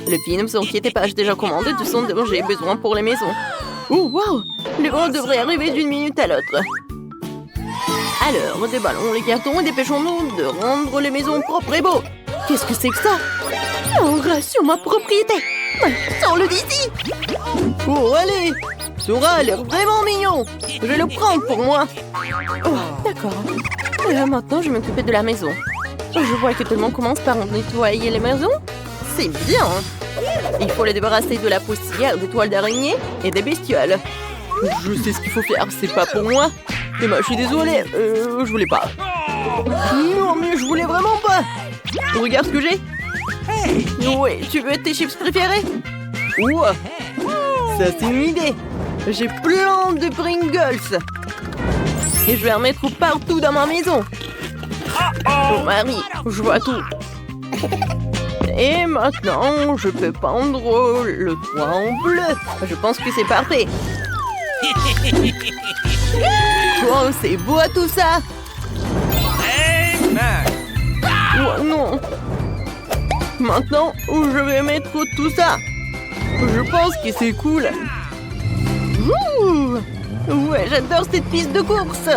Les filles, ne vous inquiétez pas, j'ai déjà commandé tout ce dont j'ai besoin pour les maisons. Oh, wow! Les ballons devraient arriver d'une minute à l'autre. Alors, des ballons, les cartons et dépêchons-nous de rendre les maisons propres et beaux. Qu'est-ce que c'est que ça? On rassure ma propriété. Sors-le d'ici. Oh, allez! Sora a l'air vraiment mignon. Je vais le prendre pour moi. Oh, d'accord. Maintenant, je vais m'occuper de la maison. Je vois que tout le monde commence par nettoyer les maisons. C'est bien. Il faut les débarrasser de la poussière, des toiles d'araignée et des bestioles. Je sais ce qu'il faut faire, c'est pas pour moi. Emma, je suis désolée, je voulais pas. Non, mais je voulais vraiment pas. Regarde ce que j'ai. Ouais, tu veux tes chips préférés? Ouah, ça c'est une idée. J'ai plein de Pringles. Et je vais en mettre partout dans ma maison. Oh Marie, je vois tout. Et maintenant, je peux peindre le toit en bleu. Je pense que c'est parfait. Oh, c'est beau tout ça. Oh non. Maintenant, je vais mettre tout ça. Je pense que c'est cool. Ouh. Ouais, j'adore cette piste de course.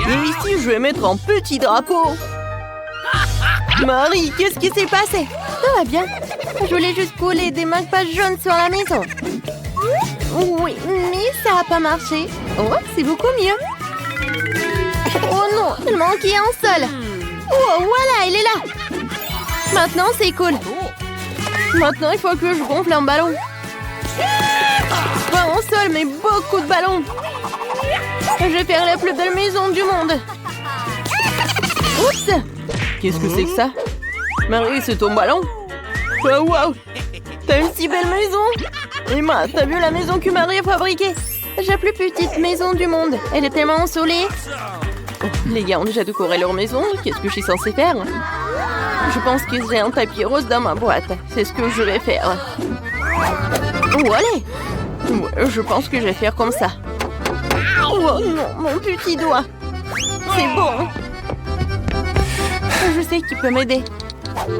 Et ici, je vais mettre un petit drapeau. Marie, qu'est-ce qui s'est passé? Tout va bien. Je voulais juste coller des marque-pages jaunes sur la maison. Oui, mais ça n'a pas marché. Oh, c'est beaucoup mieux. Oh non, il manquait un seul. Oh, voilà, il est là. Maintenant, c'est cool. Maintenant, il faut que je gonfle un ballon. Pas un seul, mais beaucoup de ballons. Je vais faire la plus belle maison du monde. Oups! Qu'est-ce que c'est que ça? Marie, c'est ton ballon? Oh, wow! T'as une si belle maison! Emma, t'as vu la maison que Marie a fabriquée? J'ai la plus petite maison du monde. Elle est tellement ensoleillée. Oh, les gars ont déjà décoré leur maison. Qu'est-ce que je suis censée faire? Je pense que j'ai un tapis rose dans ma boîte. C'est ce que je vais faire. Oh, allez! Ouais, je pense que je vais faire comme ça. Oh non, mon petit doigt. C'est bon. Je sais qui peut m'aider.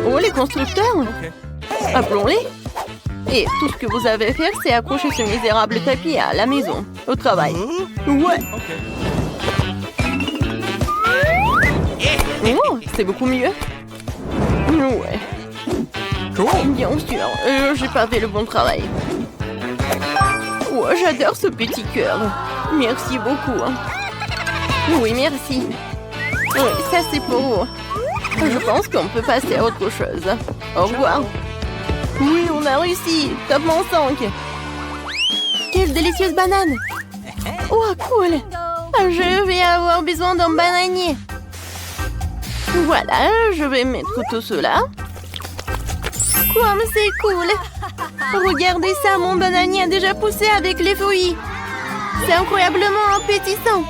Oh, les constructeurs. Appelons-les. Et tout ce que vous avez à faire, c'est accrocher ce misérable tapis à la maison, au travail. Ouais. Oh, c'est beaucoup mieux. Ouais. Bien sûr, j'ai pas fait le bon travail. Oh, j'adore ce petit cœur. Merci beaucoup. Oui, merci. Oui, ça c'est pour vous. Je pense qu'on peut passer à autre chose. Au revoir. Oui, on a réussi. Top mon 5. Quelle délicieuse banane. Oh, cool. Je vais avoir besoin d'un bananier. Voilà, je vais mettre tout cela. Comme c'est cool. Regardez ça, mon bananier a déjà poussé avec les feuilles. C'est incroyablement appétissant.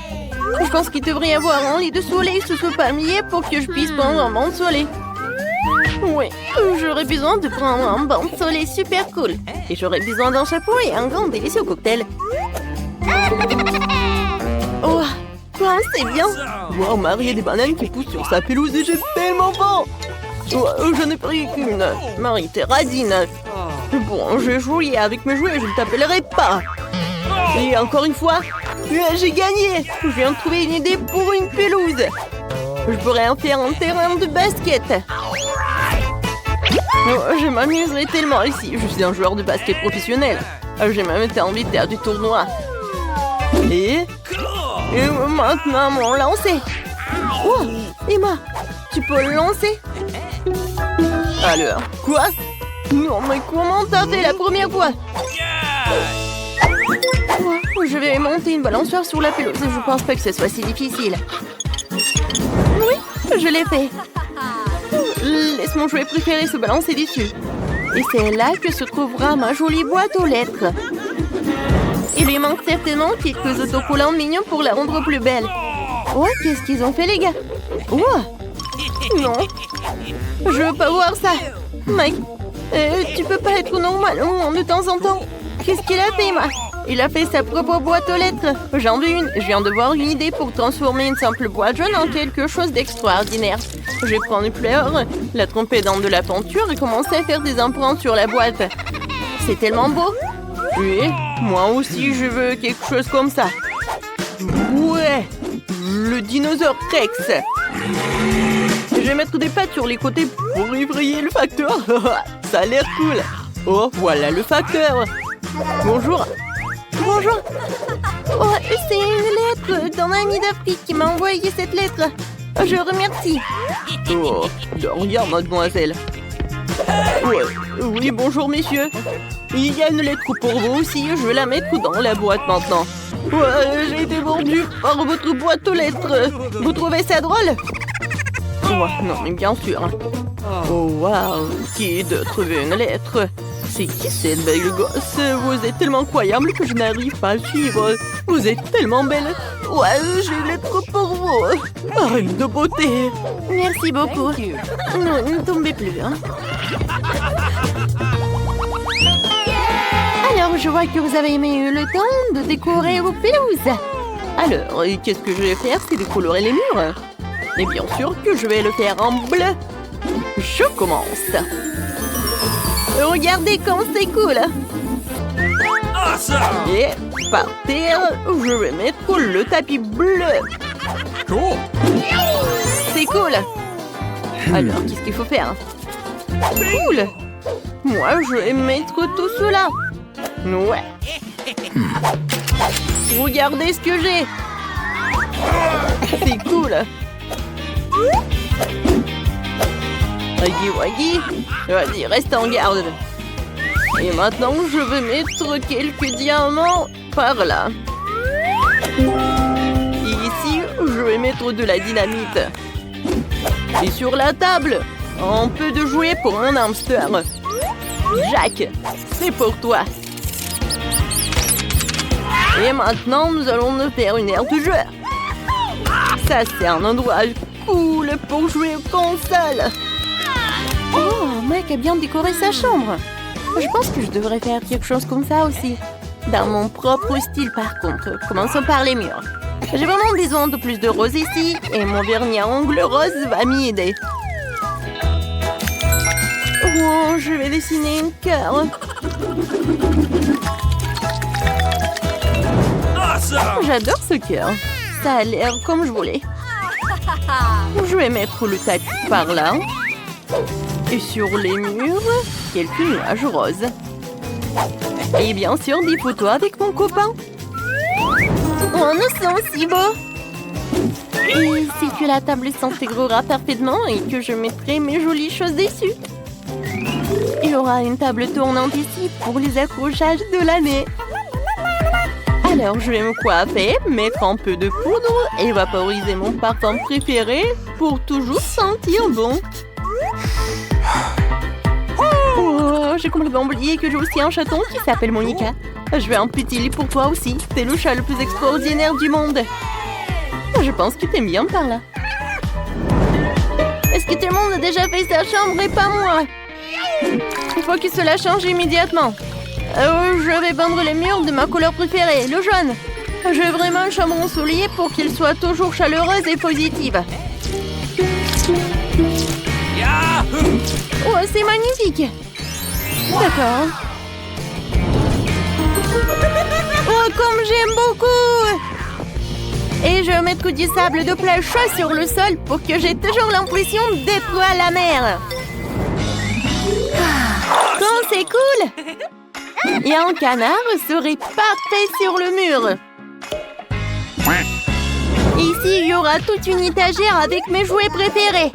Je pense qu'il devrait y avoir un lit de soleil sous ce palmier pour que je puisse prendre un bain de soleil. Oui, j'aurais besoin de prendre un bain de soleil super cool. Et j'aurais besoin d'un chapeau et un grand délicieux cocktail. Oh, quoi, c'est bien. Wow, Marie a des bananes qui poussent sur sa pelouse et j'ai tellement faim. Oh, je n'ai pris qu'une. Marie, t'es radine. Bon, je vais jouer avec mes jouets, je ne t'appellerai pas. Et encore une fois, j'ai gagné. Je viens de trouver une idée pour une pelouse. Je pourrais en faire un terrain de basket. Oh, je m'amuserai tellement ici. Je suis un joueur de basket professionnel. J'ai même été envie de faire du tournoi. Et maintenant, mon lancer. Oh, Emma, tu peux le lancer? Alors, quoi? Non, mais comment t'as fait la première fois? Je vais monter une balançoire sur la pelouse. Je pense pas que ce soit si difficile. Oui, je l'ai fait. Laisse mon jouet préféré se balancer dessus. Et c'est là que se trouvera ma jolie boîte aux lettres. Il lui manque certainement quelques autocollants mignons pour la rendre plus belle. Oh, qu'est-ce qu'ils ont fait, les gars? Oh, non. Je veux pas voir ça. Mike, tu peux pas être normal de temps en temps. Qu'est-ce qu'il a fait, Emma? Il a fait sa propre boîte aux lettres. J'en veux une. Je viens de voir une idée pour transformer une simple boîte jaune en quelque chose d'extraordinaire. Je vais prendre une fleur, la tremper dans de la peinture et commencer à faire des empreintes sur la boîte. C'est tellement beau. Oui, moi aussi je veux quelque chose comme ça. Ouais, le dinosaure Rex. Je vais mettre des pattes sur les côtés pour effrayer le facteur. Ça a l'air cool. Oh, voilà le facteur. Bonjour. Bonjour. Oh, c'est une lettre d'un ami d'Afrique qui m'a envoyé cette lettre. Je remercie. Oh, de rien, mademoiselle. Ouais. Oui, bonjour, messieurs. Il y a une lettre pour vous aussi. Je vais la mettre dans la boîte maintenant. Ouais, j'ai été mordu par votre boîte aux lettres. Vous trouvez ça drôle? Ouais, non, mais bien sûr. Oh, waouh. Qui de trouver une lettre? C'est qui cette belle gosse? Vous êtes tellement incroyable que je n'arrive pas à suivre. Vous êtes tellement belle. Ouais, j'ai une lettre pour vous. Reine de beauté. Merci beaucoup. Non, ne tombez plus. Hein. Alors, je vois que vous avez eu le temps de décorer vos pelouses. Alors, qu'est-ce que je vais faire? C'est décolorer les murs. Et bien sûr que je vais le faire en bleu. Je commence. Regardez comme c'est cool. Et par terre, je vais mettre le tapis bleu. C'est cool. Alors, qu'est-ce qu'il faut faire? Cool. Moi, je vais mettre tout cela. Ouais. Regardez ce que j'ai. C'est cool. Waggy Waggy, vas-y, reste en garde. Et maintenant, je vais mettre quelques diamants par là. Et ici, je vais mettre de la dynamite. Et sur la table, un peu de jouet pour un hamster. Jack, c'est pour toi. Et maintenant, nous allons nous faire une aire de jeu. Ça, c'est un endroit cool pour jouer aux consoles. Oh, mec a bien décoré sa chambre. Je pense que je devrais faire quelque chose comme ça aussi. Dans mon propre style, par contre. Commençons par les murs. J'ai vraiment besoin de plus de rose ici. Et mon vernis à ongles rose va m'y aider. Oh, je vais dessiner une cœur. J'adore ce cœur. Ça a l'air comme je voulais. Je vais mettre le tapis par là. Et sur les murs, quelques nuages roses. Et bien sûr, des photos avec mon copain. Oh, nous sommes si beaux. Et si que la table s'intégrera parfaitement et que je mettrai mes jolies choses dessus. Il y aura une table tournante ici pour les accrochages de l'année. Alors, je vais me coiffer, mettre un peu de poudre et vaporiser mon parfum préféré pour toujours sentir bon. Oh, j'ai complètement oublié que j'ai aussi un chaton qui s'appelle Monica. Je vais un petit lit pour toi aussi. C'est le chat le plus extraordinaire du monde. Je pense que t'aimes bien par là. Est-ce que tout le monde a déjà fait sa chambre et pas moi? Il faut que cela change immédiatement. Je vais peindre les murs de ma couleur préférée, le jaune. Je veux vraiment une chambre ensoleillée pour qu'elle soit toujours chaleureuse et positive. Oh, c'est magnifique. D'accord. Oh, comme j'aime beaucoup. Et je vais mettre du sable de plage chaud sur le sol pour que j'ai toujours l'impression d'être à la mer. Oh, c'est cool. Et un canard serait parfait sur le mur. Ici, il y aura toute une étagère avec mes jouets préférés.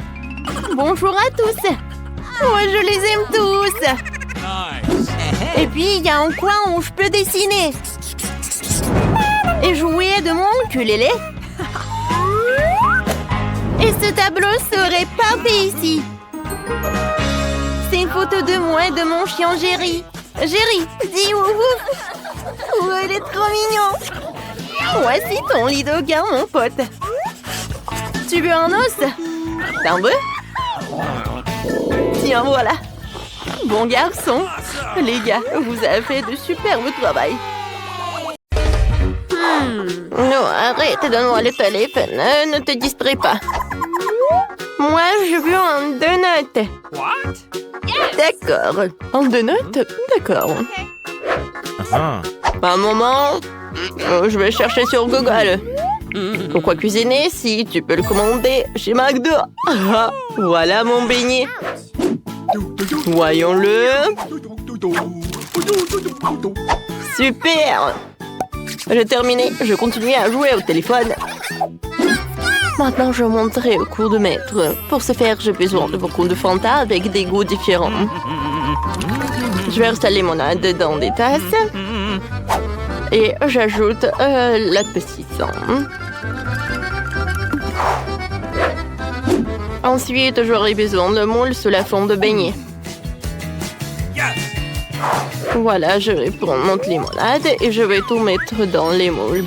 Bonjour à tous. Oh, je les aime tous. Et puis, il y a un coin où je peux dessiner. Et jouer de mon ukulélé. Et ce tableau serait parfait ici. C'est une photo de moi et de mon chien Jerry. Jerry, dis wouhou. Oh, il est trop mignon. Voici ton lit d'Aucun, mon pote. Tu veux un os? T'en veux? Tiens, voilà. Bon garçon. Les gars, vous avez fait de superbe travail. Non, arrête, donne-moi le téléphone. Ne te distrais pas. Moi, je veux un donut. What? D'accord. Un donut? D'accord. Un moment. Je vais chercher sur Google. Pourquoi cuisiner si tu peux le commander chez McDo? Ah, voilà mon beignet. Voyons-le. Super. J'ai terminé. Je continue à jouer au téléphone. Maintenant, je monterai au cours de maître. Pour ce faire, j'ai besoin de beaucoup de Fanta avec des goûts différents. Je verse la limonade dans des tasses. Et j'ajoute l'appétissant. Ensuite, j'aurai besoin de moule sous la forme de beignet. Voilà, je vais prendre mon limonade et je vais tout mettre dans les moules.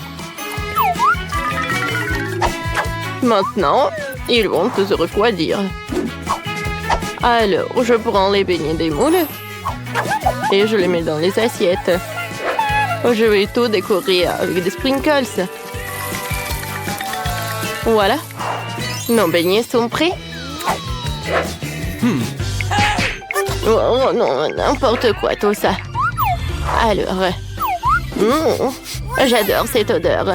Maintenant, ils vont se refroidir. Alors, je prends les beignets des moules et je les mets dans les assiettes. Je vais tout décorer avec des sprinkles. Voilà. Nos beignets sont prêts. Oh non, n'importe quoi tout ça. Alors, j'adore cette odeur.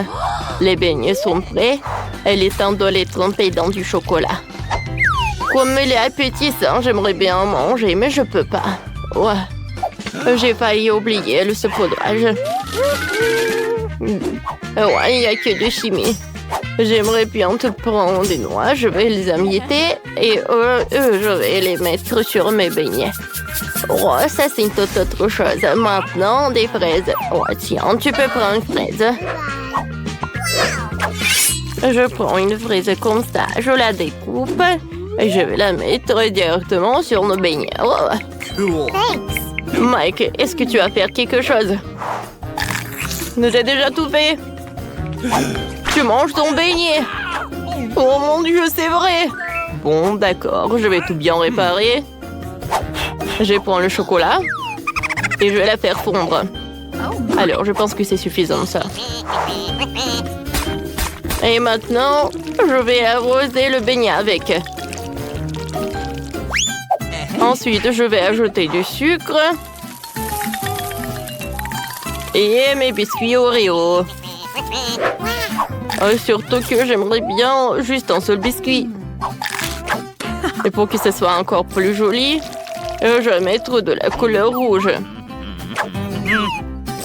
Les beignets sont prêts. Il est temps de les tremper dans du chocolat. Comme il est appétissant, j'aimerais bien en manger, mais je peux pas. Ouais. J'ai failli oublier le saupoudrage. Ouais, il n'y a que de chimie. J'aimerais bien te prendre des noix, je vais les emietter et je vais les mettre sur mes beignets. Oh, ça c'est une toute autre chose. Maintenant, des fraises. Oh, tiens, tu peux prendre une fraise. Je prends une fraise comme ça, je la découpe et je vais la mettre directement sur nos beignets. Oh. Mike, est-ce que tu vas faire quelque chose? J'ai déjà tout fait. Tu manges ton beignet. Oh mon Dieu, c'est vrai. Bon, d'accord, je vais tout bien réparer. Je prends le chocolat et je vais la faire fondre. Alors, je pense que c'est suffisant, ça. Et maintenant, je vais arroser le beignet avec. Ensuite, je vais ajouter du sucre. Et mes biscuits Oreo. Surtout que j'aimerais bien juste un seul biscuit. Et pour que ce soit encore plus joli, je vais mettre de la couleur rouge.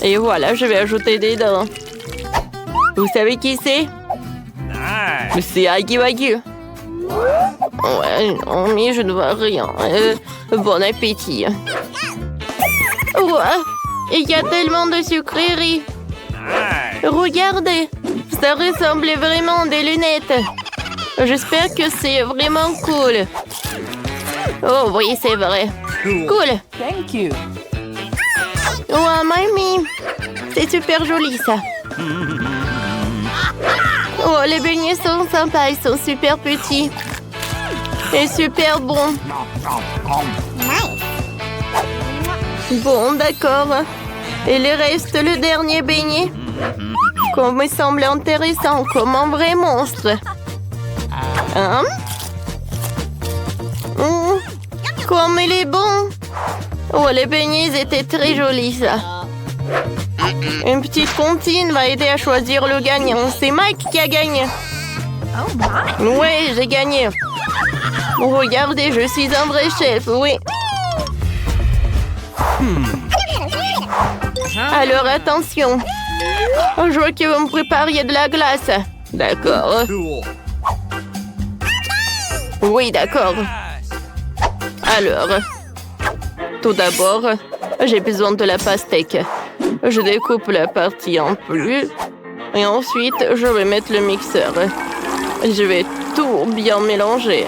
Et voilà, je vais ajouter des dents. Vous savez qui c'est? C'est Aggy Wagyu. Ouais, non, mais je ne vois rien. Bon appétit. Ouais, il y a tellement de sucreries. Regardez, ça ressemble vraiment à des lunettes. J'espère que c'est vraiment cool. Oh oui, c'est vrai. Cool. Thank you. Ouais, mamie, c'est super joli ça. Oh, les beignets sont sympas, ils sont super petits. Et super bons. Bon, d'accord. Il reste le dernier beignet. Comme il semble intéressant, comme un vrai monstre. Hein? Comme il est bon. Oh, les beignets étaient très jolis, ça. Une petite comptine va aider à choisir le gagnant. C'est Mike qui a gagné. Oui, j'ai gagné. Regardez, je suis un vrai chef, oui. Alors, attention. Je vois que vous me prépariez de la glace. D'accord. Oui, d'accord. Alors, tout d'abord, j'ai besoin de la pastèque. Je découpe la partie en plus. Et ensuite, je vais mettre le mixeur. Je vais tout bien mélanger.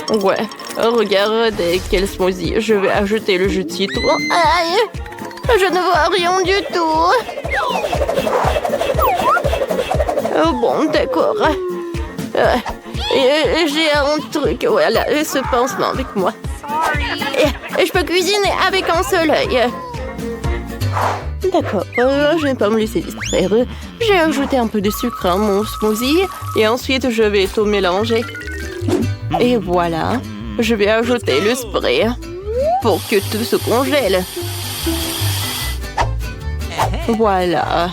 Ouais, regardez quel smoothie. Je vais ajouter le jus de citron. Aïe! Je ne vois rien du tout. Oh bon, d'accord. J'ai un truc, voilà, ce pansement avec moi. Et je peux cuisiner avec un seul œil. D'accord, je ne vais pas me laisser distraire. J'ai ajouté un peu de sucre à mon smoothie et ensuite je vais tout mélanger. Et voilà, je vais ajouter le spray pour que tout se congèle. Voilà.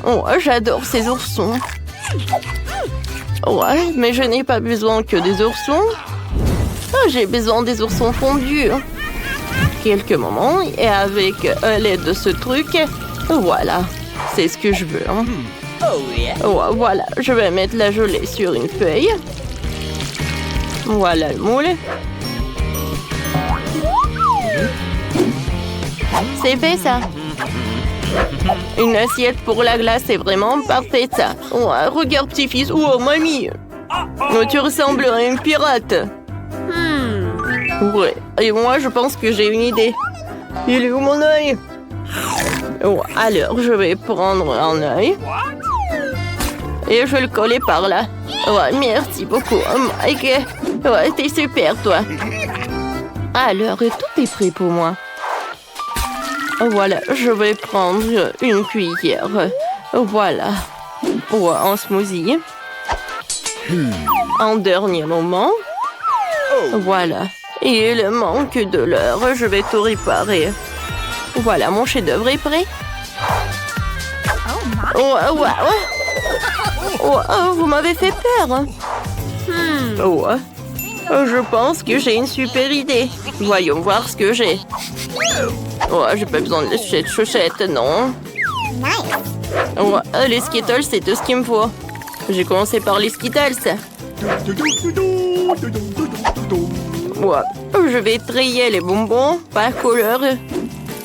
Oh, j'adore ces oursons. Ouais, mais je n'ai pas besoin que des oursons. Oh, j'ai besoin des oursons fondus. Quelques moments et avec l'aide de ce truc, voilà, c'est ce que je veux. Hein. Oh, voilà, je vais mettre la gelée sur une feuille. Voilà le moule. C'est fait ça. Une assiette pour la glace, c'est vraiment parfait ça. Oh, regarde petit-fils, oh mamie. Oh, tu ressembles à une pirate. Ouais, et moi je pense que j'ai une idée. Il est où mon œil? Oh, alors je vais prendre un œil. Et je vais le coller par là. Ouais, merci beaucoup, Mike. Ouais, t'es super toi. Alors, tout est prêt pour moi. Voilà, je vais prendre une cuillère. Voilà. Pour un smoothie. En dernier moment. Voilà. Et il manque de l'heure. Je vais tout réparer. Voilà, mon chef-d'œuvre est prêt. Vous m'avez fait peur. Je pense que j'ai une super idée. Voyons voir ce que j'ai. J'ai pas besoin de cette chaussette, non. Les Skittles, c'est tout ce qu'il me faut. J'ai commencé par les Skittles. Je vais trier les bonbons par couleur.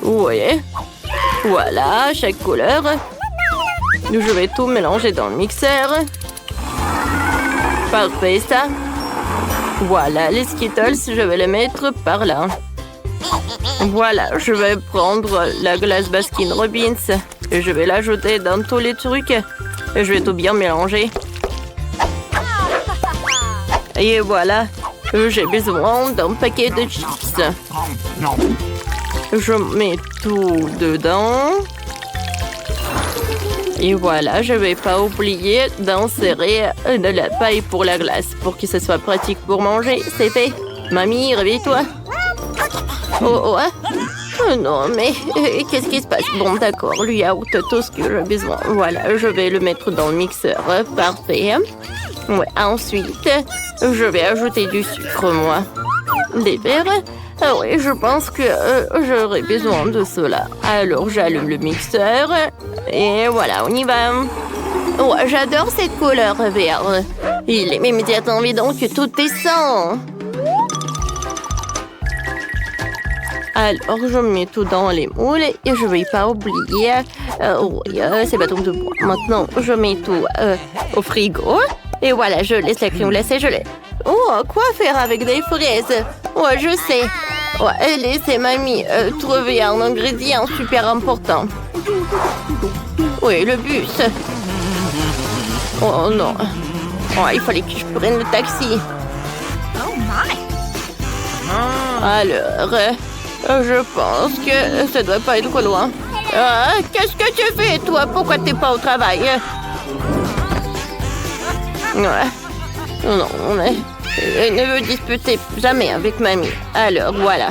Ouais. Voilà, chaque couleur. Je vais tout mélanger dans le mixeur. Parfait, ça. Voilà, les Skittles, je vais les mettre par là. Voilà, je vais prendre la glace Baskin Robbins. Et je vais l'ajouter dans tous les trucs. Et je vais tout bien mélanger. Et voilà, j'ai besoin d'un paquet de chips. Je mets tout dedans. Et voilà, je ne vais pas oublier d'insérer de la paille pour la glace pour que ce soit pratique pour manger. C'est fait. Mamie, réveille-toi. Oh, non, mais qu'est-ce qui se passe? Bon, d'accord, le yaourt, tout ce que j'ai besoin. Voilà, je vais le mettre dans le mixeur. Parfait. Ouais, ensuite, je vais ajouter du sucre, moi. Des verres. Ah oui, je pense que j'aurai besoin de cela. Alors, j'allume le mixeur. Et voilà, on y va. Ouais, j'adore cette couleur vert. Il est immédiatement évident que tout est sain. Alors, je mets tout dans les moules et je ne vais pas oublier ces bâtons de bois. Maintenant, je mets tout au frigo. Et voilà, je laisse la crème glacée, je l'ai. Oh, quoi faire avec des fraises? Ouais, je sais. Ouais, laissez mamie trouver un ingrédient super important. Oui, le bus. Oh non. Oh, il fallait que je prenne le taxi. Alors, je pense que ça doit pas être loin. Qu'est-ce que tu fais, toi? Pourquoi t'es pas au travail? Ouais. Non, mais ne veux disputer jamais avec mamie. Alors, voilà.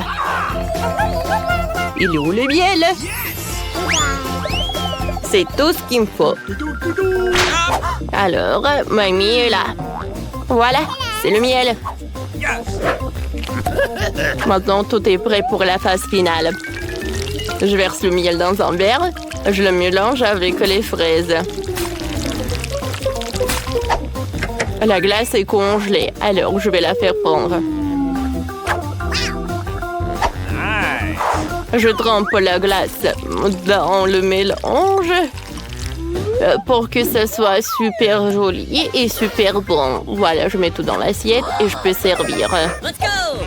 Il est où le miel? C'est tout ce qu'il me faut. Alors, mamie est là. Voilà, c'est le miel. Maintenant, tout est prêt pour la phase finale. Je verse le miel dans un verre. Je le mélange avec les fraises. La glace est congelée, alors je vais la faire fondre. Je trempe la glace dans le mélange pour que ce soit super joli et super bon. Voilà, je mets tout dans l'assiette et je peux servir.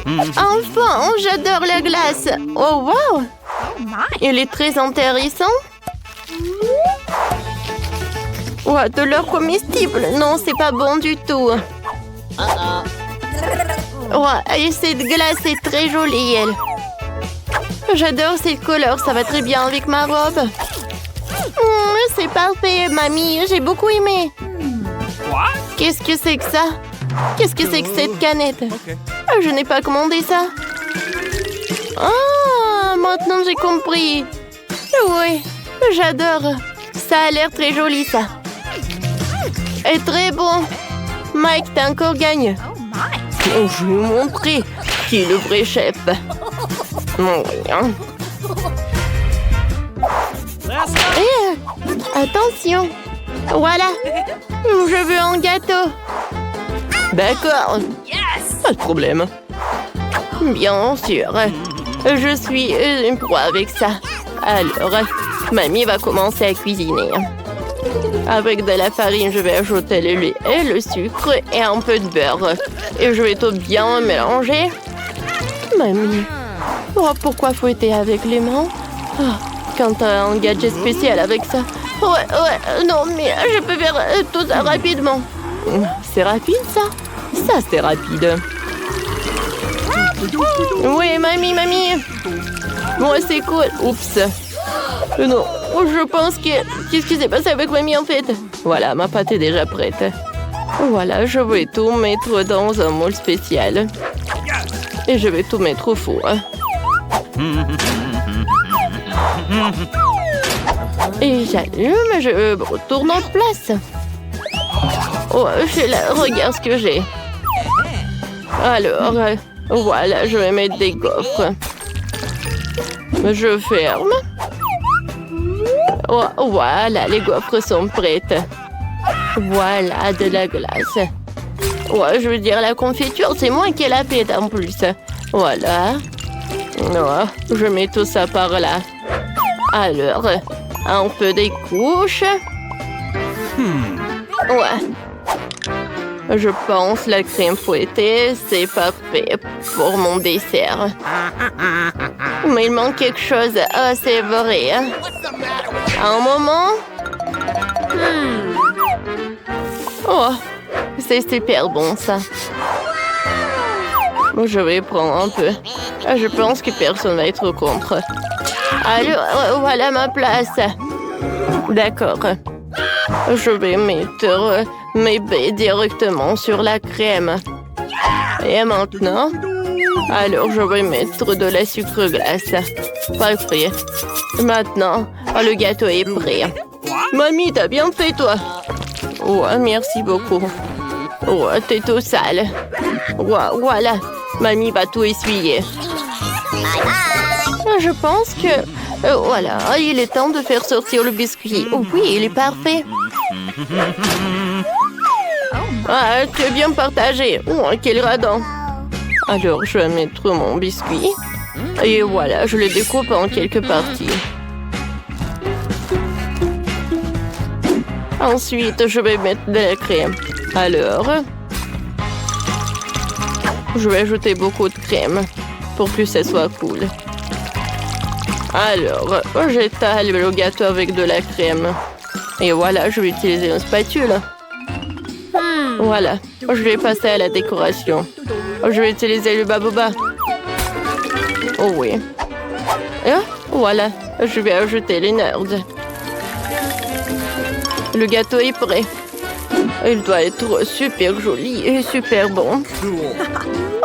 Enfin, j'adore la glace. Oh, wow! Il est très intéressant. Ouais, de l'or comestible. Non, c'est pas bon du tout. Ouais, et cette glace est très jolie, elle. J'adore cette couleur, ça va très bien avec ma robe. C'est parfait, mamie, j'ai beaucoup aimé. Qu'est-ce que c'est que ça? Qu'est-ce que c'est que cette canette? Je n'ai pas commandé ça. Ah, maintenant j'ai compris. Oui, j'adore. Ça a l'air très joli, ça. Et très bon. Mike, t'as encore gagné. Oh, je vais vous montrer qui est le vrai chef. Attention. Voilà. Je veux un gâteau. D'accord. Pas de problème. Bien sûr. Je suis une proie avec ça. Alors, mamie va commencer à cuisiner. Avec de la farine, je vais ajouter le lait et le sucre et un peu de beurre. Et je vais tout bien mélanger. Mamie, pourquoi fouetter avec les mains? Quand t'as un gadget spécial avec ça. Ouais, non, mais je peux faire tout ça rapidement. C'est rapide, ça? Ça, c'est rapide. Oui, mamie. Moi, c'est cool. Oups. Non, je pense que... Qu'est-ce qui s'est passé avec mamie, en fait? Voilà, ma pâte est déjà prête. Voilà, je vais tout mettre dans un moule spécial. Et je vais tout mettre au four. Et j'allume, je retourne en place. Oh, regarde ce que j'ai. Alors, voilà, je vais mettre des gaufres. Je ferme. Oh, voilà, les gaufres sont prêtes. Voilà, de la glace. Ouais, je veux dire, la confiture, c'est moi qui la fête en plus. Voilà. Oh, je mets tout ça par là. Alors, un peu des couches. Ouais. Je pense la crème fouettée, c'est parfait pour mon dessert. Mais il manque quelque chose. Ah, c'est vrai. Un moment. Oh, c'est super bon, ça. Je vais prendre un peu. Je pense que personne va être contre. Alors, voilà ma place. D'accord. Je vais mettre mes baies directement sur la crème. Et maintenant, alors je vais mettre de la sucre glace. Parfait. Maintenant, le gâteau est prêt. Mamie, t'as bien fait, toi. Ouais, merci beaucoup. Ouais, t'es tout sale. Ouais, voilà. Mamie va tout essuyer. Je pense que... voilà, il est temps de faire sortir le biscuit. Oh, oui, il est parfait. Ah, très bien partagé. Oh, quel radin. Alors, je vais mettre mon biscuit. Et voilà, je le découpe en quelques parties. Ensuite, je vais mettre de la crème. Alors, je vais ajouter beaucoup de crème pour que ça soit cool. Alors, j'étale le gâteau avec de la crème. Et voilà, je vais utiliser une spatule. Voilà, je vais passer à la décoration. Je vais utiliser le baboba. Oh oui. Et voilà, je vais ajouter les nerds. Le gâteau est prêt. Il doit être super joli et super bon.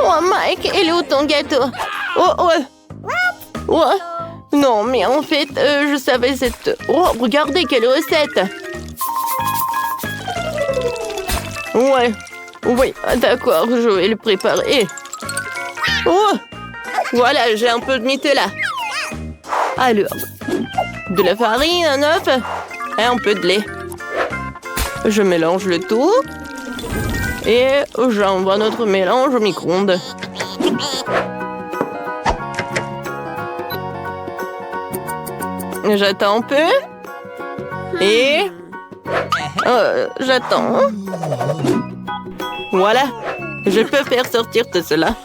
Oh, Mike, il est où ton gâteau? Oh, ouais. Non, mais en fait, je savais cette... Oh, regardez quelle recette! Ouais. Oui, d'accord, je vais le préparer. Oh! Voilà, j'ai un peu de Nutella. Alors, de la farine, un œuf et un peu de lait. Je mélange le tout. Et j'envoie notre mélange au micro-ondes. J'attends un peu. Et... j'attends. Voilà. Je peux faire sortir tout cela.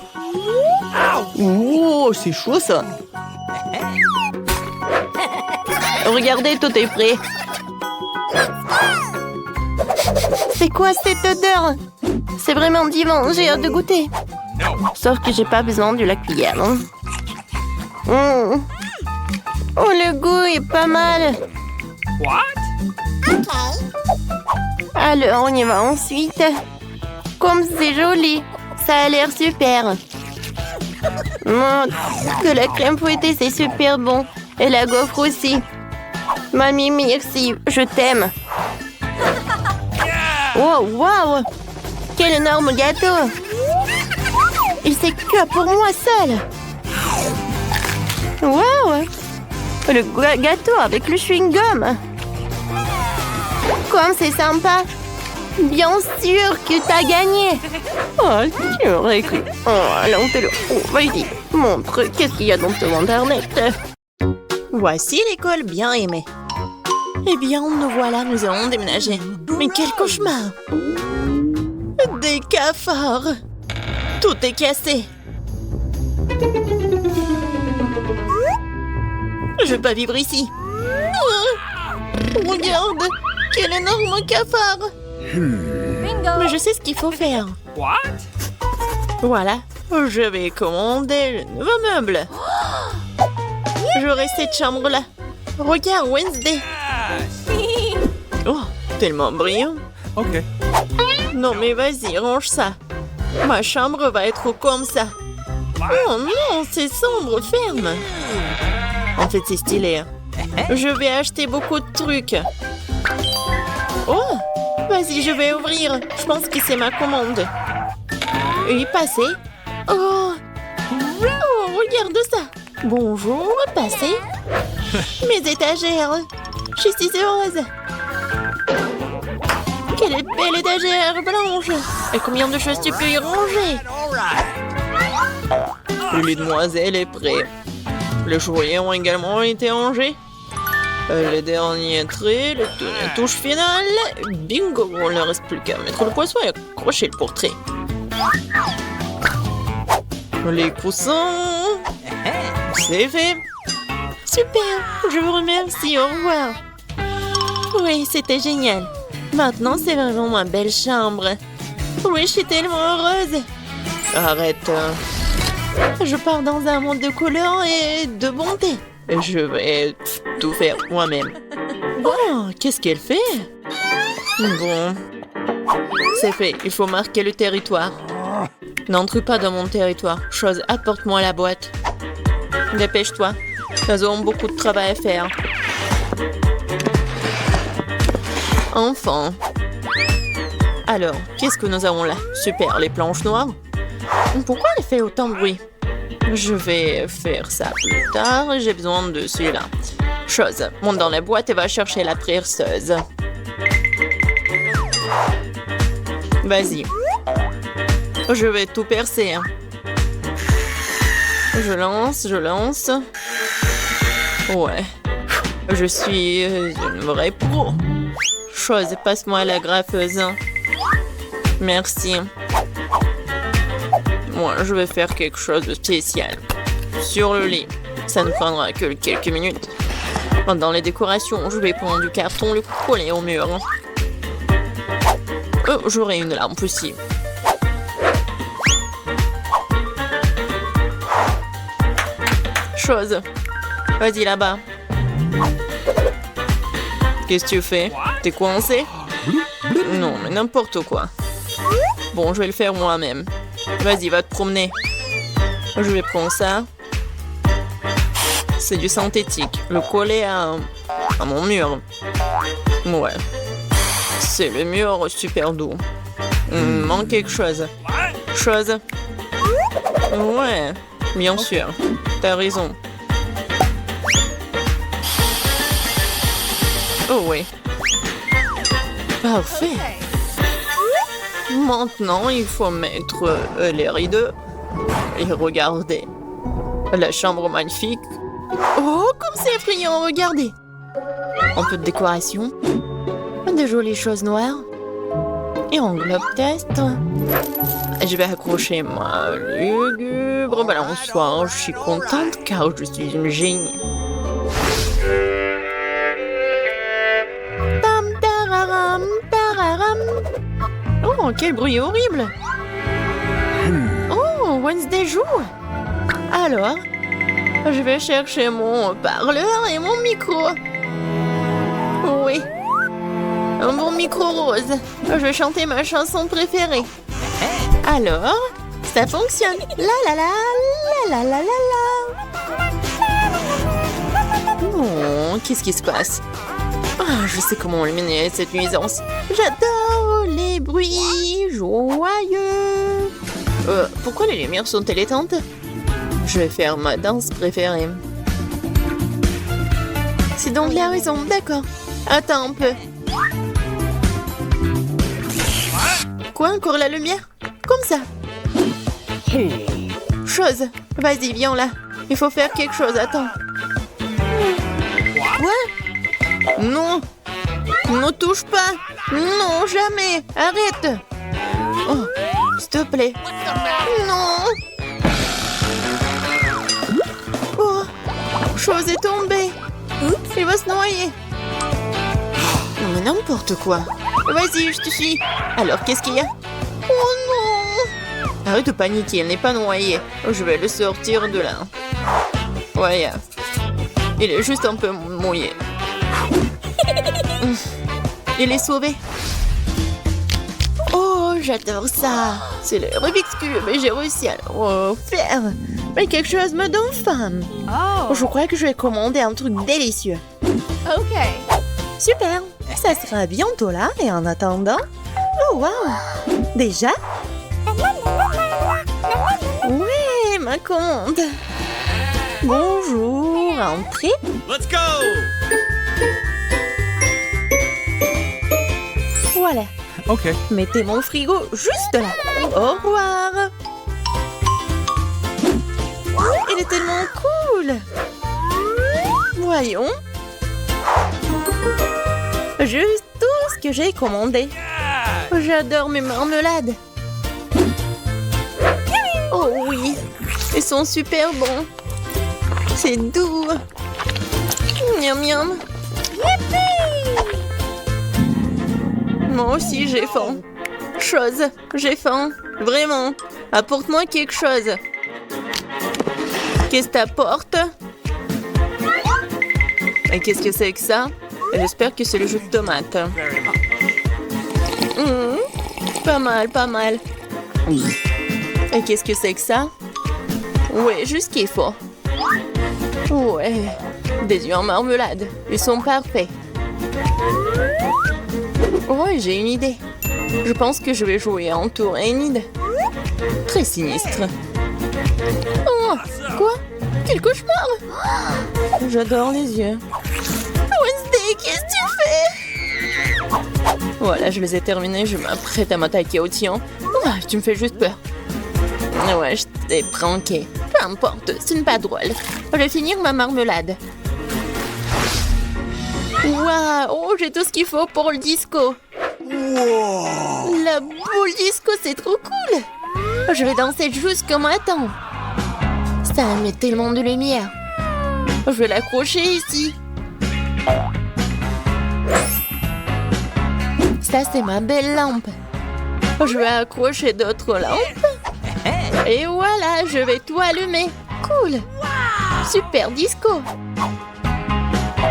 Oh, c'est chaud, ça. Regardez, tout est prêt. C'est quoi cette odeur? C'est vraiment divin, j'ai hâte de goûter. Sauf que j'ai pas besoin de la cuillère. Mm. Oh, le goût est pas mal. Alors, on y va ensuite. Comme c'est joli. Ça a l'air super. Que la crème fouettée, c'est super bon. Et la gaufre aussi. Mamie, merci. Je t'aime. Oh, wow! Quel énorme gâteau! Il c'est que pour moi seul! Wow! Le gâteau avec le chewing-gum! Comme c'est sympa! Bien sûr que t'as gagné! Oh, tu aurais cru! Oh, allons, fais-le! Oh, vas-y, montre, qu'est-ce qu'il y a dans ton internet? Voici l'école bien aimée. Eh bien, nous voilà, nous allons déménager. Mais quel cauchemar! Des cafards! Tout est cassé! Je peux pas vivre ici! Oh, regarde! Quel énorme cafard! Mais je sais ce qu'il faut faire. Voilà, je vais commander le nouveau meuble. J'aurai cette chambre-là. Regarde, Wednesday! Oh, tellement brillant! Ok. Non mais vas-y, range ça. Ma chambre va être comme ça. Oh non, c'est sombre, ferme. En fait, c'est stylé. Je vais acheter beaucoup de trucs. Oh, vas-y, je vais ouvrir. Je pense que c'est ma commande. Oui, passez. Oh, regarde ça. Bonjour, passez. Mes étagères. Je suis heureuse. Quelle belle étagère blanche! Et combien de choses tu peux y ranger? Les demoiselles est prêt. Les joyaux ont également été rangés. Les derniers traits, les touches finales. Bingo! On ne reste plus qu'à mettre le poisson et accrocher le portrait. Les coussins. C'est fait. Super! Je vous remercie. Au revoir. Oui, c'était génial. Maintenant, c'est vraiment ma belle chambre. Oui, je suis tellement heureuse. Arrête. Je pars dans un monde de couleurs et de bonté. Je vais tout faire moi-même. Oh, qu'est-ce qu'elle fait? Bon. C'est fait, il faut marquer le territoire. N'entre pas dans mon territoire. Chose, apporte-moi la boîte. Dépêche-toi. Nous avons beaucoup de travail à faire. Enfin. Alors, qu'est-ce que nous avons là? Super, les planches noires. Pourquoi elle fait autant de bruit? Je vais faire ça plus tard. J'ai besoin de celui-là. Chose, monte dans la boîte et va chercher la perceuse. Vas-y. Je vais tout percer. Je lance. Ouais. Je suis une vraie pro. Chose, passe-moi la graffeuse. Merci. Moi, je vais faire quelque chose de spécial. Sur le lit. Ça ne prendra que quelques minutes. Dans les décorations, je vais prendre du carton, le coller au mur. Oh, j'aurai une lampe aussi. Chose. Vas-y là-bas. Qu'est-ce que tu fais? T'es coincé? Non, mais n'importe quoi. Bon, je vais le faire moi-même. Vas-y, va te promener. Je vais prendre ça. C'est du synthétique. Le coller à mon mur. Ouais. C'est le mur super doux. Il me manque quelque chose. Chose. Ouais, bien sûr. T'as raison. Oh oui. Parfait. Maintenant, il faut mettre les rideaux. Et regardez. La chambre magnifique. Oh, comme c'est effrayant, regardez. Un peu de décoration. De jolies choses noires. Et en globe test. Je vais accrocher ma lugubre balançoire. Je suis contente car je suis une génie. Tam tararam, tararam. Oh, quel bruit horrible. Oh, Wednesday joue. Alors, Je vais chercher mon parleur et mon micro. Oui. Un bon micro rose. Je vais chanter ma chanson préférée. Alors, ça fonctionne. La la la, la la la la la. Oh, qu'est-ce qui se passe? Ah, je sais comment éliminer cette nuisance. J'adore les bruits joyeux. Pourquoi les lumières sont-elles éteintes? Je vais faire ma danse préférée. C'est donc la raison, d'accord. Attends un peu. Quoi, encore la lumière? Comme ça. Chose. Vas-y, viens là. Il faut faire quelque chose, attends. Quoi? Non. Ne touche pas. Non, jamais. Arrête. Oh, s'il te plaît. Non. Oh, chose est tombée. Il va se noyer. Mais n'importe quoi. Vas-y, je te suis. Alors, qu'est-ce qu'il y a? Oh non! Arrête de paniquer, elle n'est pas noyée. Je vais le sortir de là. Ouais. Il est juste un peu mouillé. Il est sauvé. Oh, j'adore ça. C'est le Rubik's Cube et j'ai réussi à le refaire. Mais quelque chose me donne faim. Oh. Je crois que je vais commander un truc délicieux. Ok. Super. Ça sera bientôt là et en attendant... Oh, wow. Déjà? Ouais, ma commande. Bonjour, entrez. Let's go! Voilà. Ok. Mettez mon frigo juste là. Au revoir. Il est tellement cool. Voyons. Juste tout ce que j'ai commandé. J'adore mes marmelades. Oh oui, ils sont super bons. C'est doux. Miam miam. Moi aussi j'ai faim. Chose, j'ai faim. Vraiment. Apporte-moi quelque chose. Qu'est-ce que t'apportes? Et qu'est-ce que c'est que ça? J'espère que c'est le jus de tomate. Pas mal, pas mal. Et qu'est-ce que c'est que ça? Ouais, juste ce qu'il faut. Ouais, des œufs en marmelade. Ils sont parfaits. Ouais, j'ai une idée. Je pense que je vais jouer en tour Enid. Très sinistre. Oh, quoi? Quel cauchemar! J'adore les yeux. Wednesday, qu'est-ce que tu fais? Voilà, je les ai terminés. Je m'apprête à m'attaquer au tien. Ah, tu me fais juste peur. Ouais, je t'ai pranké. Peu importe, ce n'est pas drôle. Je vais finir ma marmelade. Waouh, oh, j'ai tout ce qu'il faut pour le disco. Wow. La boule disco, c'est trop cool. Je vais danser jusqu'au matin. Ça met tellement de lumière. Je vais l'accrocher ici. Ça, c'est ma belle lampe. Je vais accrocher d'autres lampes. Et voilà, je vais tout allumer. Cool. Super disco.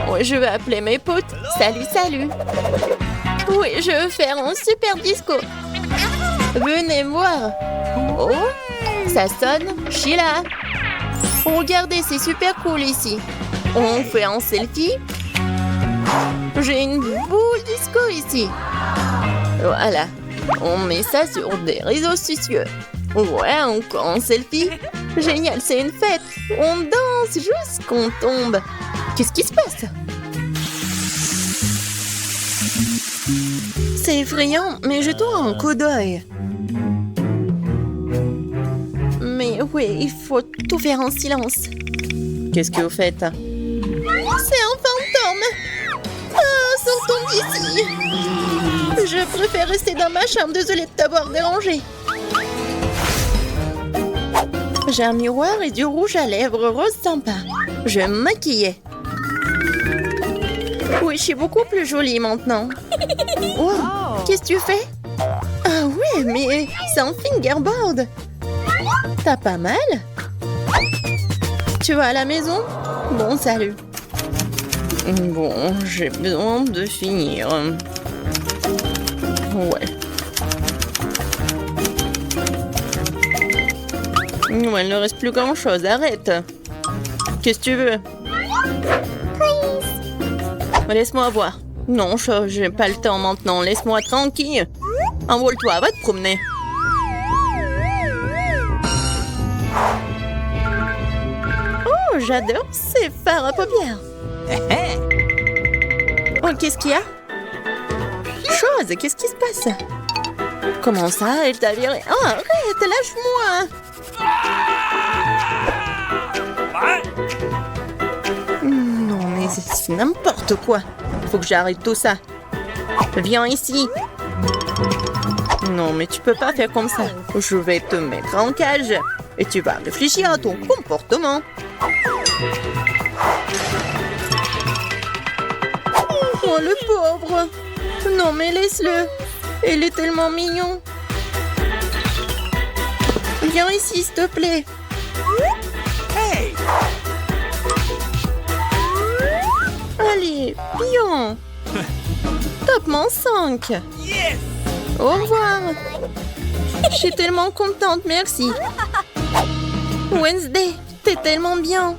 Oui, je vais appeler mes potes. Salut, salut. Oui, je veux faire un super disco. Venez voir. Oh, ça sonne. Sheila. Regardez, c'est super cool ici. On fait un selfie. J'ai une boule disco ici. Voilà. On met ça sur des réseaux sociaux. Ouais, encore un selfie. Génial, c'est une fête. On danse jusqu'on tombe. Qu'est-ce qui se passe? C'est effrayant, mais jetons un coup d'œil. Mais oui, il faut tout faire en silence. Qu'est-ce que vous faites? C'est un fantôme! Ah, sortons d'ici! Je préfère rester dans ma chambre, désolée de t'avoir dérangé. J'ai un miroir et du rouge à lèvres rose sympa. Je vais me maquiller. Oui, je suis beaucoup plus jolie maintenant. Oh, qu'est-ce que tu fais? Ah ouais, mais c'est un fingerboard. T'as pas mal? Tu vas à la maison? Bon, salut. Bon, j'ai besoin de finir. Ouais. Ouais, il ne reste plus grand-chose, arrête. Qu'est-ce que tu veux? Laisse-moi voir. Non, j'ai pas le temps maintenant, laisse-moi tranquille. Envole-toi, va te promener. Oh, j'adore ces fards à paupières. Oh, qu'est-ce qu'il y a? Chose, qu'est-ce qui se passe? Comment ça, elle t'a viré? Oh, arrête, lâche-moi! Non, mais c'est n'importe quoi. Il faut que j'arrête tout ça. Viens ici. Non, mais tu peux pas faire comme ça. Je vais te mettre en cage et tu vas réfléchir à ton comportement. Oh, le pauvre! Non, mais laisse-le. Il est tellement mignon. Viens ici, s'il te plaît. Hey! Allez, bien. Top mon 5. Yes! Au revoir. Je suis tellement contente, merci. Wednesday, t'es tellement bien.